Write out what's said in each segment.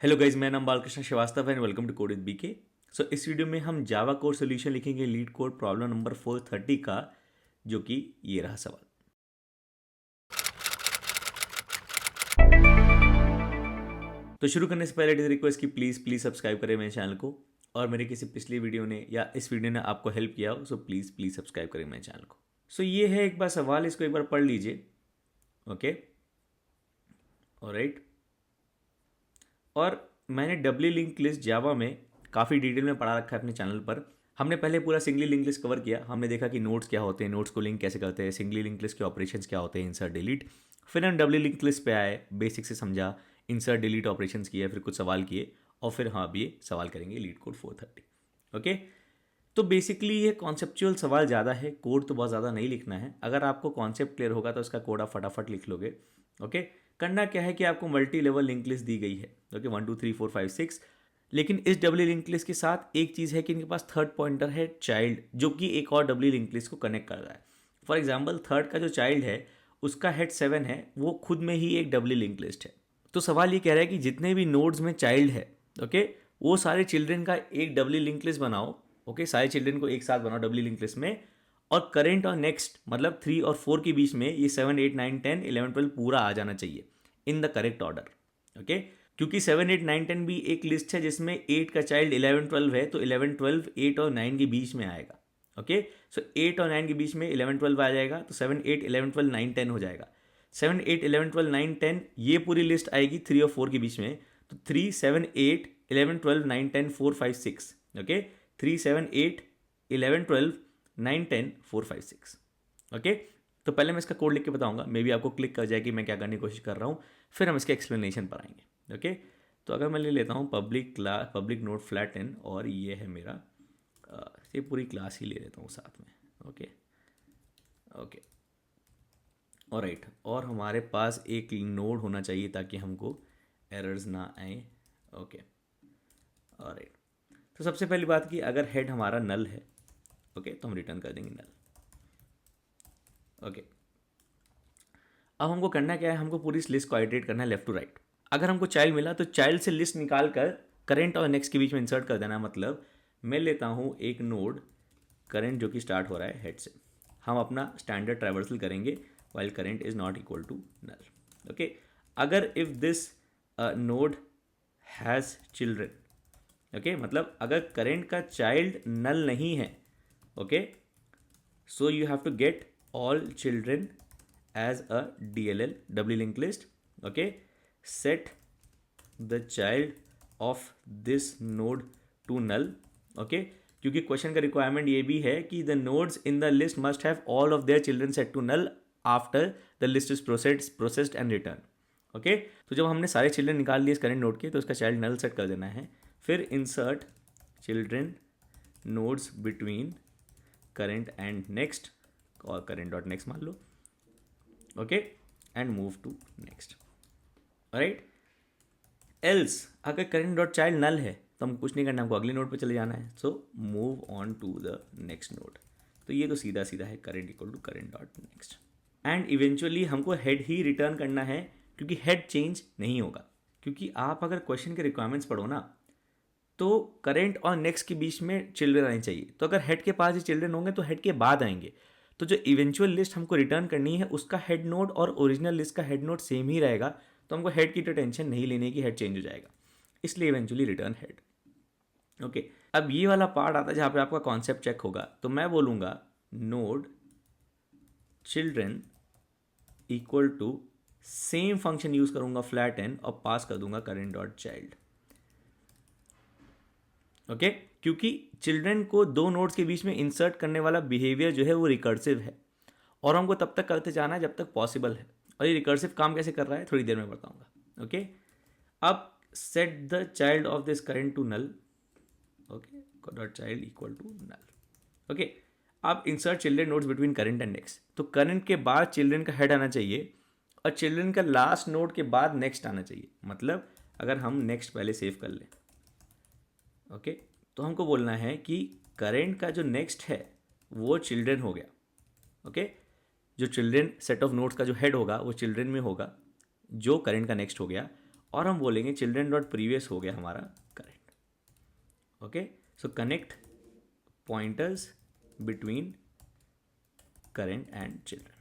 Hello guys, मेरा नाम बालकृष्ण श्रीवास्तव है and welcome to code with BK. So इस वीडियो में हम जावा कोड सोल्यूशन लिखेंगे लीड कोड प्रॉब्लम नंबर 430 का, जो कि ये रहा सवाल। तो शुरू करने से पहले रिक्वेस्ट कि प्लीज़ सब्सक्राइब करें मेरे चैनल को, और मेरे किसी पिछली वीडियो ने या इस वीडियो ने आपको हेल्प किया हो सो प्लीज़ सब्सक्राइब करें मेरे चैनल को। सो ये है एक बार सवाल, इसको एक बार पढ़ लीजिए। Okay, alright. और मैंने डब्ल्यू लिंक लिस्ट जावा में काफ़ी डिटेल में पढ़ा रखा है अपने चैनल पर। हमने पहले पूरा सिंगली लिंक लिस्ट कवर किया। हमने देखा कि नोट्स क्या होते हैं, नोट्स को लिंक कैसे करते हैं, सिंगली लिंक लिस्ट के ऑपरेशंस क्या होते हैं, इंसर्ट डिलीट। फिर हम डब्ल्यू लिंक लिस्ट पे आए, बेसिक से समझा, इंसर्ट डिलीट ऑपरेशंस किए, फिर कुछ सवाल किए, और फिर हाँ अभी ये सवाल करेंगे लीड कोड 430। ओके, तो बेसिकली ये कॉन्सेप्चुअल सवाल ज़्यादा है, कोड तो बहुत ज़्यादा नहीं लिखना है। अगर आपको कॉन्सेप्ट क्लियर होगा तो इसका कोड आप फटाफट लिख लोगे। ओके, करना क्या है कि आपको मल्टी लेवल लिंक लिस्ट दी गई है। ओके, 1 2 3 4 5 6। लेकिन इस डब्ल्यू लिंक लिस्ट के साथ एक चीज़ है कि इनके पास थर्ड पॉइंटर है चाइल्ड, जो कि एक और डब्ल्यू लिंक लिस्ट को कनेक्ट कर रहा है। फॉर एग्जाम्पल, थर्ड का जो चाइल्ड है उसका हेड 7 है, वो खुद में ही एक डब्ल्यू लिंक लिस्ट है। तो सवाल ये कह रहा है कि जितने भी नोड्स में चाइल्ड है, ओके, वो सारे चिल्ड्रन का एक डब्ल्यू लिंक लिस्ट बनाओ। ओके, सारे चिल्ड्रन को एक साथ बनाओ डब्ल्यू लिंक लिस्ट में, और करेंट और नेक्स्ट मतलब 3 और 4 के बीच में ये 7 8 9 10 11 12 पूरा आ जाना चाहिए in the correct order. Okay, क्योंकि 7 8 9 10 भी एक लिस्ट है जिसमें 8 का चाइल्ड 11 12 है, तो 11 12 8 और 9 के बीच में आएगा। ओके, सो 8 और 9 के बीच में 11 12 आ जाएगा, तो 7 8 11 12 9 10 हो जाएगा। 7 8 11 12 9 10 ये पूरी लिस्ट आएगी 3 और 4 के बीच में, तो 3 7 8 11 12 9 10 4 5 6। ओके, 3 7 8 11 12 9 10 4 5 6। ओके, तो पहले मैं इसका कोड लिख के बताऊंगा, मे बी आपको क्लिक कर जाए कि मैं क्या करने की कोशिश कर रहा हूँ, फिर हम इसके एक्सप्लेनेशन पर आएंगे। ओके, तो अगर मैं ले लेता हूँ पब्लिक नोट फ्लैट इन, और ये है मेरा ये पूरी क्लास ही ले लेता हूँ साथ में। Okay okay, alright. और हमारे पास एक नोड होना चाहिए ताकि हमको एरर्स ना आए। Okay, alright. तो सबसे पहली बात कि अगर हेड हमारा नल है, ओके, तो हम रिटर्न कर देंगे नल। ओके, अब हमको करना क्या है, हमको पूरी इस लिस्ट को आइटरेट करना है लेफ्ट टू राइट। अगर हमको चाइल्ड मिला तो चाइल्ड से लिस्ट निकाल कर करेंट और नेक्स्ट के बीच में इंसर्ट कर देना। मतलब मैं लेता हूँ एक नोड करेंट जो कि स्टार्ट हो रहा है हेड से, हम अपना स्टैंडर्ड ट्रैवर्सल करेंगे while current is not equal to null. Okay, अगर if this node has children, okay, मतलब अगर करेंट का चाइल्ड नल नहीं है, okay, so you have to get all children as a DLL double linked list. Okay, set the child of this node to null. Okay, क्योंकि question का requirement ये भी है कि the nodes in the list must have all of their children set to null after the list is processed and return. Okay, तो जब हमने सारे चिल्ड्रन निकाल लिए इस करेंट नोड के, तो उसका चाइल्ड नल सेट कर देना है। फिर insert children nodes between current and next, और करेंट डॉट नेक्स्ट मान लो। Okay, and move to next. Right, else अगर करेंट डॉट चाइल्ड नल है तो हम कुछ नहीं करना, हमको अगले नोड पे चले जाना है। So move on to the next node. तो ये तो सीधा सीधा है current equal to current dot next, and eventually हमको हेड ही रिटर्न करना है, क्योंकि हेड चेंज नहीं होगा। क्योंकि आप अगर क्वेश्चन के रिक्वायरमेंट्स पढ़ो ना, तो करेंट और नेक्स्ट के बीच में चिल्ड्रन आने चाहिए। तो अगर हेड के पास ही चिल्ड्रन होंगे तो हेड के बाद आएंगे। तो जो इवेंचुअल लिस्ट हमको रिटर्न करनी है उसका हेड नोड और ओरिजिनल लिस्ट का हेड नोड सेम ही रहेगा, तो हमको हेड की तो टेंशन नहीं लेने की, हेड चेंज हो जाएगा, इसलिए इवेंचुअली रिटर्न हेड। ओके, अब ये वाला पार्ट आता है जहाँ पे आपका कॉन्सेप्ट चेक होगा। तो मैं बोलूँगा node children equal to same function use करूँगा फ्लैट एन, और पास कर दूंगा करेंट डॉट चाइल्ड। ओके, क्योंकि चिल्ड्रन को दो नोड्स के बीच में इंसर्ट करने वाला बिहेवियर जो है वो रिकर्सिव है, और हमको तब तक करते जाना है जब तक पॉसिबल है। और ये रिकर्सिव काम कैसे कर रहा है थोड़ी देर में बताऊंगा। ओके, अब set the child of this current to null. Okay, dot child equal to null. Okay, अब insert children nodes between current and next. तो करेंट के बाद चिल्ड्रन का हेड आना चाहिए, और चिल्ड्रन का लास्ट नोड के बाद नेक्स्ट आना चाहिए। मतलब अगर हम नेक्स्ट पहले सेव कर लें, ओके, तो हमको बोलना है कि करेंट का जो नेक्स्ट है वो चिल्ड्रन हो गया। ओके, जो चिल्ड्रन सेट ऑफ नोड्स का जो हेड होगा वो चिल्ड्रन में होगा, जो करेंट का नेक्स्ट हो गया, और हम बोलेंगे चिल्ड्रन डॉट प्रीवियस हो गया हमारा current. Okay, so connect pointers between current and children.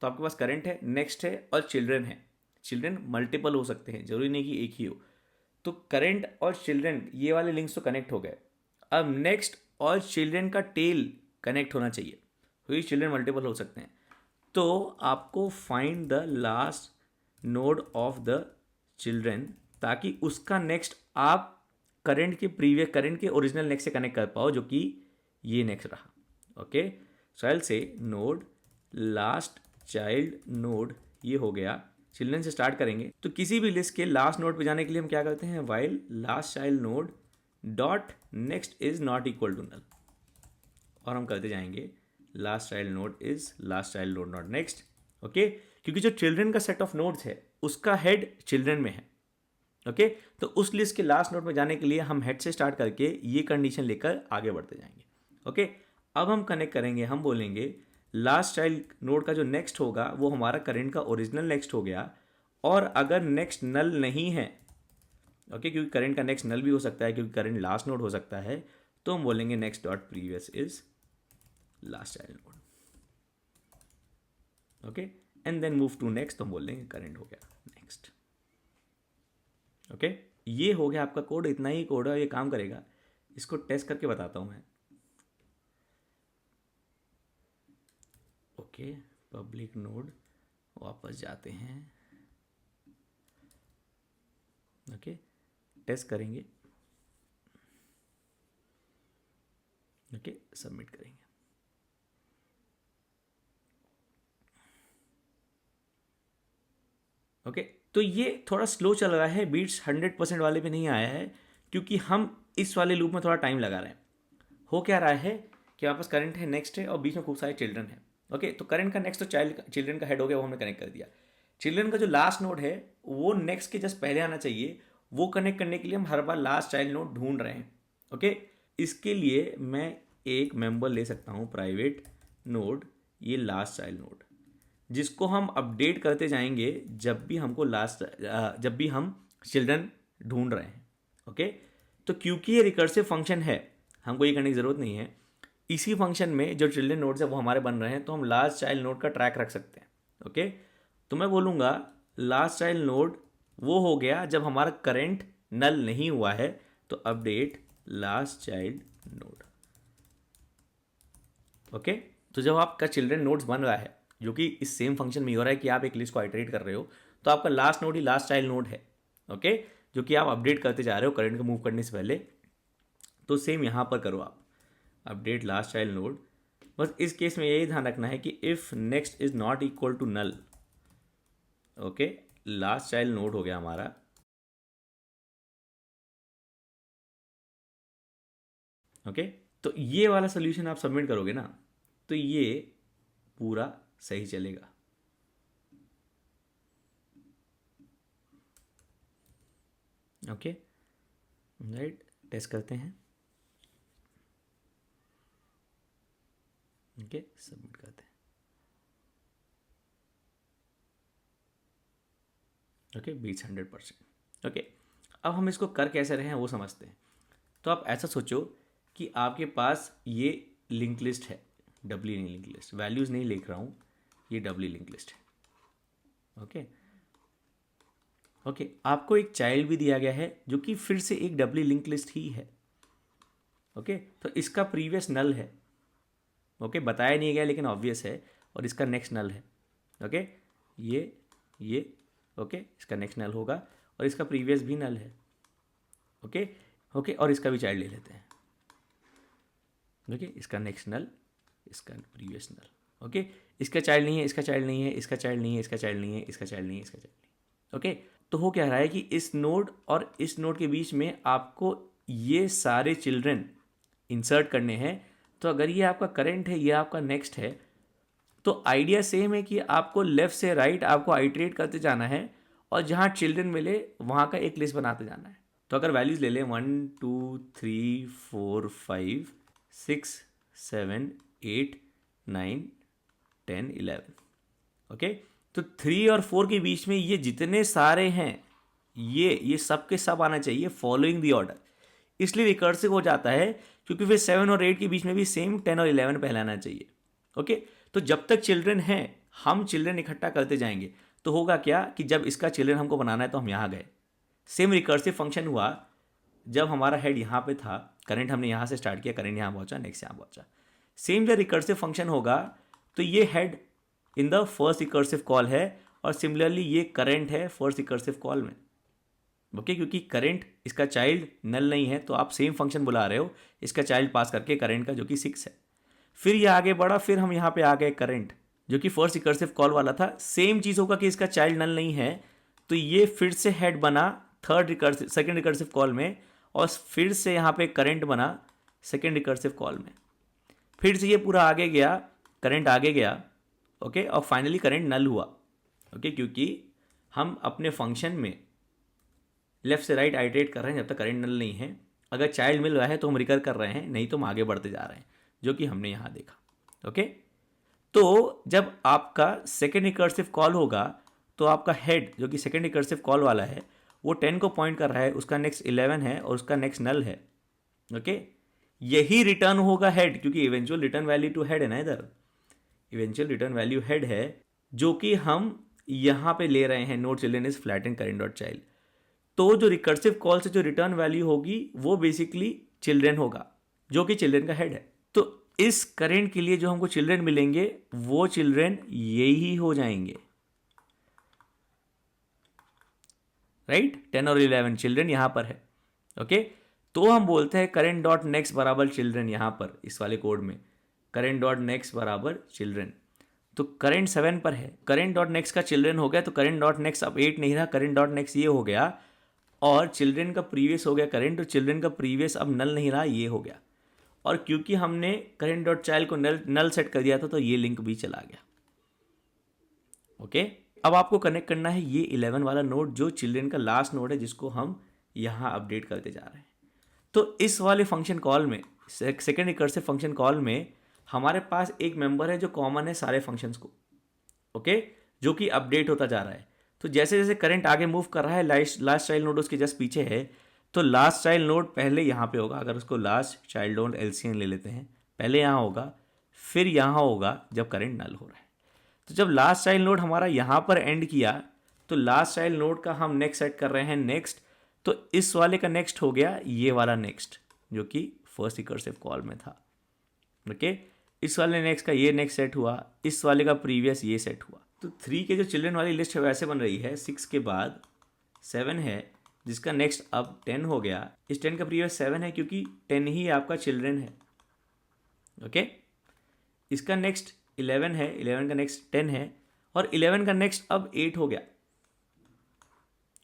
तो आपके पास करंट है, नेक्स्ट है और चिल्ड्रन है। चिल्ड्रन मल्टीपल हो सकते हैं, जरूरी नहीं कि एक ही हो। तो करंट और चिल्ड्रन ये वाले लिंक्स तो कनेक्ट हो गए। अब नेक्स्ट और चिल्ड्रन का टेल कनेक्ट होना चाहिए, क्योंकि चिल्ड्रन मल्टीपल हो सकते हैं। तो आपको find the last node of the children, ताकि उसका नेक्स्ट आप करंट के प्रीवियस करंट के ओरिजिनल नेक्स्ट से कनेक्ट कर पाओ, जो कि ये नेक्स्ट रहा। ओके, सो आई से नोड लास्ट चाइल्ड नोड, ये हो गया। चिल्ड्रन से स्टार्ट करेंगे तो किसी भी लिस्ट के लास्ट नोड पे जाने के लिए हम क्या करते हैं, while last child node dot next is not equal to null, और हम करते जाएंगे last child node is last child node not next. Okay, क्योंकि जो चिल्ड्रन का सेट ऑफ नोड्स है उसका हेड चिल्ड्रन में है। ओके, तो उस लिस्ट के लास्ट नोड में जाने के लिए हम हेड से स्टार्ट करके ये कंडीशन लेकर आगे बढ़ते जाएंगे। ओके, अब हम कनेक्ट करेंगे, हम बोलेंगे लास्ट चाइल्ड नोड का जो नेक्स्ट होगा वो हमारा करंट का ओरिजिनल नेक्स्ट हो गया, और अगर नेक्स्ट नल नहीं है, ओके, क्योंकि करंट का नेक्स्ट नल भी हो सकता है क्योंकि करंट लास्ट नोड हो सकता है, तो हम बोलेंगे next dot previous is last child node. Okay, and then move to next, तो हम बोल देंगे करंट हो गया नेक्स्ट। ओके, ये हो गया आपका कोड, इतना ही कोड है, ये काम करेगा। इसको टेस्ट करके बताता हूं मैं। ओके, पब्लिक नोड वापस जाते हैं। ओके, टेस्ट करेंगे। ओके, सबमिट करेंगे। ओके, तो ये थोड़ा स्लो चल रहा है, बीट्स 100% वाले पे नहीं आया है, क्योंकि हम इस वाले लूप में थोड़ा टाइम लगा रहे हैं। हो क्या रहा है कि आपस करंट है, नेक्स्ट है, और बीच में खूब सारे चिल्ड्रन है। ओके, तो करंट का नेक्स्ट तो चिल्ड्रन का हेड हो गया, वो हमने कनेक्ट कर दिया। चिल्ड्रन का जो लास्ट नोड है वो नेक्स्ट के जस्ट पहले आना चाहिए, वो कनेक्ट करने के लिए हम हर बार लास्ट चाइल्ड नोड ढूंढ रहे हैं। ओके, इसके लिए मैं एक मेंबर ले सकता हूँ प्राइवेट नोड, ये लास्ट चाइल्ड नोड, जिसको हम अपडेट करते जाएंगे जब भी हमको जब भी हम चिल्ड्रन ढूंढ रहे हैं। ओके, तो क्योंकि ये रिकर्सिव फंक्शन है, हमको ये करने की ज़रूरत नहीं है। इसी फंक्शन में जो चिल्ड्रन नोड्स है वो हमारे बन रहे हैं, तो हम लास्ट चाइल्ड नोड का ट्रैक रख सकते हैं। ओके, तो मैं बोलूँगा लास्ट चाइल्ड नोड वो हो गया जब हमारा करंट नल नहीं हुआ है, तो update last child node. Okay, तो जब आपका चिल्ड्रन नोड्स बन रहा है, जो कि इस सेम फंक्शन में हो रहा है कि आप एक लिस्ट को आइटरेट कर रहे हो, तो आपका लास्ट नोड ही लास्ट चाइल्ड नोड है। ओके, जो कि आप अपडेट करते जा रहे हो करंट को मूव करने से पहले। तो सेम यहाँ पर करो आप, अपडेट लास्ट चाइल्ड नोड। बस इस केस में यही ध्यान रखना है कि if next is not equal to null, okay, last child node हो गया हमारा। ओके, तो ये वाला सोल्यूशन आप सबमिट करोगे ना, तो ये पूरा सही चलेगा। ओके, राइट, टेस्ट करते हैं। ओके, सबमिट करते हैं। Okay, beats 100%। ओके, अब हम इसको कर कैसे रहे हैं वो समझते हैं। तो आप ऐसा सोचो कि आपके पास ये लिंक लिस्ट है, डब्ली नहीं लिंक लिस्ट, वैल्यूज़ नहीं लिख रहा हूँ, ये डब्ली लिंक लिस्ट है। ओके, ओके, आपको एक चाइल्ड भी दिया गया है जो कि फिर से एक डब्ली लिंक लिस्ट ही है। ओके, तो इसका प्रीवियस नल है। ओके, बताया नहीं गया लेकिन ऑब्वियस है, और इसका नेक्स्ट नल है। ओके, ये ओके, इसका नेक्स्ट नल होगा, और इसका प्रीवियस भी नल है। ओके, ओके, और इसका भी चाइल्ड ले लेते हैं। ओके, इसका नेक्स्ट नल, इसका प्रीवियस नल। ओके, इसका चाइल्ड नहीं है, इसका चाइल्ड नहीं है, इसका चाइल्ड नहीं है, इसका चाइल्ड नहीं है, इसका चाइल्ड नहीं है, इसका चाइल्ड नहीं। ओके, तो हो क्या रहा है कि इस नोड और इस नोड के बीच में आपको ये सारे चिल्ड्रन इंसर्ट करने हैं। तो अगर ये आपका करंट है, ये आपका नेक्स्ट है, तो आइडिया सेम है कि आपको लेफ्ट से राइट आपको आइटरेट करते जाना है, और जहाँ चिल्ड्रन मिले वहाँ का एक लिस्ट बनाते जाना है। तो अगर वैल्यूज़ ले लें 1 2 3 4 5 6 7 8 9 10 11। ओके, तो 3 और 4 के बीच में ये जितने सारे हैं ये सब के सब आना चाहिए फॉलोइंग द ऑर्डर। इसलिए रिकर्सिव हो जाता है क्योंकि फिर 7 और 8 के बीच में भी सेम 10 और 11 पहले आना चाहिए। ओके, तो जब तक चिल्ड्रन हैं हम चिल्ड्रन इकट्ठा करते जाएंगे। तो होगा क्या कि जब इसका चिल्ड्रन हमको बनाना है तो हम यहाँ गए, सेम रिकर्सिव फंक्शन हुआ। जब हमारा हेड यहाँ पे था, करंट हमने यहाँ से स्टार्ट किया, करंट यहाँ पहुँचा, नेक्स्ट यहाँ पहुँचा। सेम जब रिकर्सिव फंक्शन होगा तो ये head in the first recursive call है और सिमिलरली ये करंट है फर्स्ट रिकर्सिव कॉल में। ओके, क्योंकि करंट इसका चाइल्ड नल नहीं है तो आप सेम फंक्शन बुला रहे हो इसका चाइल्ड पास करके करंट का, जो कि 6 है। फिर ये आगे बढ़ा, फिर हम यहाँ पे आ गए करंट जो कि फर्स्ट रिकर्सिव कॉल वाला था। सेम चीज़ होगा कि इसका चाइल्ड नल नहीं है तो ये फिर से हेड बना सेकेंड रिकर्सिव कॉल में, और फिर से यहाँ पे करंट बना सेकेंड रिकर्सिव कॉल में। फिर से ये पूरा आगे गया, करंट आगे गया। ओके, और फाइनली करंट नल हुआ। ओके, क्योंकि हम अपने फंक्शन में लेफ्ट से राइट आइटरेट कर रहे हैं जब तक करंट नल नहीं है। अगर चाइल्ड मिल रहा है तो हम रिकर कर रहे हैं, नहीं तो हम आगे बढ़ते जा रहे हैं, जो कि हमने यहाँ देखा। ओके, तो जब आपका सेकेंड रिकर्सिव कॉल होगा तो आपका हेड जो कि सेकेंड रिकर्सिव कॉल वाला है वो 10 को पॉइंट कर रहा है, उसका नेक्स्ट 11 है और उसका नेक्स्ट नल है। ओके, यही रिटर्न होगा हेड, क्योंकि eventual return value to head है ना, इधर इवेंचुअल रिटर्न वैल्यू हेड है, जो कि हम यहाँ पे ले रहे हैं note children is flat and current dot child. तो जो रिकर्सिव कॉल से जो रिटर्न वैल्यू होगी वो बेसिकली चिल्ड्रन होगा, जो कि चिल्ड्रन का हेड है। तो इस करंट के लिए जो हमको चिल्ड्रन मिलेंगे वो चिल्ड्रन यही हो जाएंगे, राइट। 10 और 11 चिल्ड्रन यहां पर है। ओके, तो हम बोलते हैं करंट डॉट नेक्स्ट बराबर चिल्ड्रन, यहां पर इस वाले कोड में करंट डॉट नेक्स्ट बराबर चिल्ड्रन। तो करंट 7 पर है, करंट डॉट नेक्स्ट का चिल्ड्रन हो गया, तो करंट डॉट नेक्स्ट अब 8 नहीं रहा, करंट डॉट नेक्स्ट ये हो गया, और चिल्ड्रन का प्रीवियस हो गया करंट, तो चिल्ड्रन का प्रीवियस अब नल नहीं रहा, ये हो गया। और क्योंकि हमने करंट डॉट चाइल्ड को नल सेट कर दिया था तो ये लिंक भी चला गया। ओके, अब आपको कनेक्ट करना है ये 11 वाला नोड जो चिल्ड्रन का लास्ट नोड है, जिसको हम यहाँ अपडेट करते जा रहे हैं। तो इस वाले फंक्शन कॉल में, सेकेंड रिकर्सिव फंक्शन कॉल में, हमारे पास एक मेंबर है जो कॉमन है सारे फंक्शंस को। ओके, जो कि अपडेट होता जा रहा है। तो जैसे जैसे करंट आगे मूव कर रहा है, लास्ट चाइल्ड नोड उसके जस्ट पीछे है, तो लास्ट चाइल्ड नोड पहले यहाँ पे होगा। अगर उसको लास्ट चाइल्ड नोड एलसीएन ले लेते हैं, पहले यहाँ होगा, फिर यहाँ होगा जब करंट नल हो रहा है। तो जब लास्ट चाइल्ड नोड हमारा यहाँ पर एंड किया तो लास्ट चाइल्ड नोड का हम नेक्स्ट सेट कर रहे हैं नेक्स्ट, तो इस वाले का नेक्स्ट हो गया ये वाला नेक्स्ट, जो कि फर्स्ट रिकर्सिव कॉल में था। ओके, इस वाले नेक्स्ट का ये नेक्स्ट सेट हुआ, इस वाले का प्रीवियस ये सेट हुआ। तो 3 के जो चिल्ड्रन वाली लिस्ट है वैसे बन रही है, 6 के बाद 7 है जिसका नेक्स्ट अब 10 हो गया। इस 10 का प्रीवियस 7 है क्योंकि 10 ही आपका चिल्ड्रन है। ओके, इसका नेक्स्ट 11 है, 11 का नेक्स्ट 10 है, और 11 का नेक्स्ट अब 8 हो गया।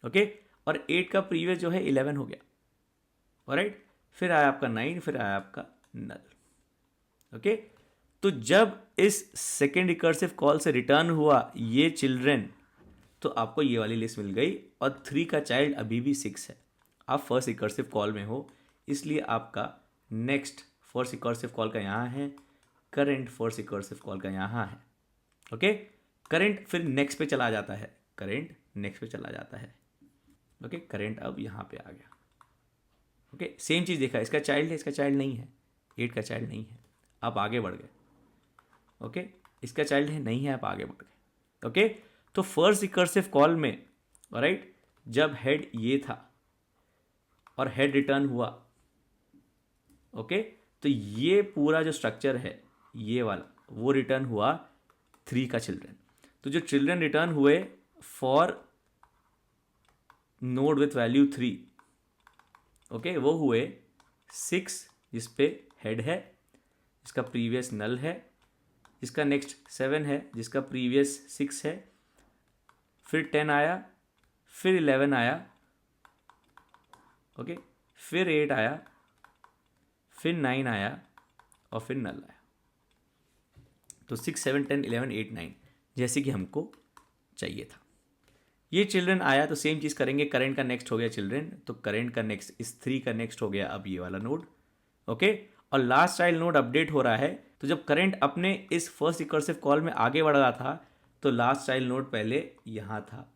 ओके, और 8 का प्रीवियस जो है 11 हो गया। ऑलराइट, फिर आया आपका 9, फिर आया आपका नल। ओके, तो जब इस सेकेंड रिकर्सिव कॉल से रिटर्न हुआ ये चिल्ड्रन, तो आपको ये वाली लिस्ट मिल गई, और 3 का चाइल्ड अभी भी 6 है। आप फर्स्ट रिकर्सिव कॉल में हो, इसलिए आपका नेक्स्ट फर्स्ट रिकर्सिव कॉल का यहाँ है, करंट फर्स्ट रिकर्सिव कॉल का यहाँ है। ओके, करंट फिर नेक्स्ट पे चला जाता है, करंट नेक्स्ट पे चला जाता है। ओके, करंट अब यहाँ पे आ गया। ओके, सेम चीज़ देखा, इसका चाइल्ड है, इसका चाइल्ड नहीं है, 8 का चाइल्ड नहीं है, आप आगे बढ़ गए। ओके, इसका चाइल्ड है, नहीं है, आप आगे बढ़ गए। ओके, तो फर्स्ट रिकर्सिव कॉल में, राइट, जब हेड ये था और हेड रिटर्न हुआ, ओके, तो ये पूरा जो स्ट्रक्चर है ये वाला, वो रिटर्न हुआ 3 का चिल्ड्रन। तो जो चिल्ड्रन रिटर्न हुए for node with value 3, okay, वो हुए 6 जिस पे हेड है, इसका प्रीवियस नल है, इसका नेक्स्ट 7 है जिसका प्रीवियस 6 है, फिर 10 आया, फिर 11 आया, ओके, फिर 8 आया, फिर 9 आया, और फिर नल आया। तो 6, 7, 10, 11, 8, 9 जैसे कि हमको चाहिए था। ये चिल्ड्रन आया तो सेम चीज़ करेंगे, करंट का नेक्स्ट हो गया चिल्ड्रन, तो करंट का नेक्स्ट इस 3 का नेक्स्ट हो गया अब ये वाला नोड। ओके, और लास्ट चाइल्ड नोड अपडेट हो रहा है, तो जब करंट अपने इस फर्स्ट रिकर्सिव कॉल में आगे बढ़ रहा था तो लास्ट चाइल्ड नोड पहले यहाँ था।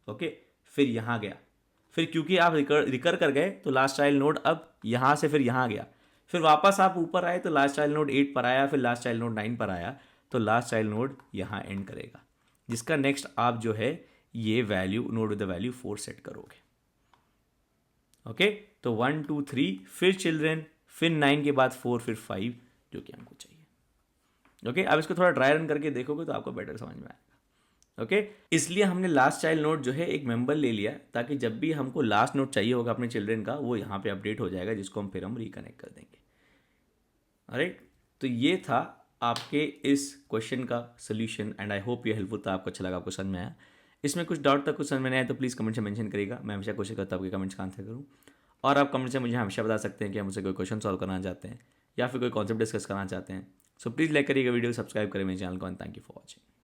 ओके, फिर यहाँ गया, फिर क्योंकि आप रिकर कर गए तो लास्ट चाइल्ड नोड अब यहाँ से फिर यहाँ गया, फिर वापस आप ऊपर आए तो लास्ट चाइल्ड नोड 8 पर आया, फिर लास्ट चाइल्ड नोड 9 पर आया, तो लास्ट चाइल्ड नोड यहाँ एंड करेगा, जिसका नेक्स्ट आप जो है ये value node with the value 4 set करोगे। ओके, तो 1 2 3 फिर चिल्ड्रेन, फिर 9 के बाद 4, फिर 5 जो कि हमको चाहिए। ओके, अब इसको थोड़ा ड्राई रन करके देखोगे तो आपको बेटर समझ में आएगा। ओके, इसलिए हमने लास्ट चाइल्ड नोड जो है एक मेंबर ले लिया, ताकि जब भी हमको लास्ट नोड चाहिए होगा अपने चिल्ड्रन का, वो यहाँ पे अपडेट हो जाएगा, जिसको हम फिर हम रिकनेक्ट कर देंगे। राइट, तो ये था आपके इस क्वेश्चन का सोल्यूशन एंड आई होप ये हेल्पफुल था, आपको अच्छा लगा, आपको समझ में आया। इसमें कुछ डाउट था, कुछ समझ में नहीं आया तो प्लीज़ कमेंट से मेंशन करिएगा, मैं हमेशा कोशिश करता हूँ आपके कमेंट्स का आंसर करूँ। और आप कमेंट से मुझे हमेशा बता सकते हैं कि आप मुझसे कोई क्वेश्चन सॉल्व करना चाहते हैं या फिर कोई कॉन्सेप्ट डिस्कस करना चाहते हैं। सो प्लीज़ लाइक करिएगा वीडियो, सब्सक्राइब करें मेरे चैनल को and thank you for watching.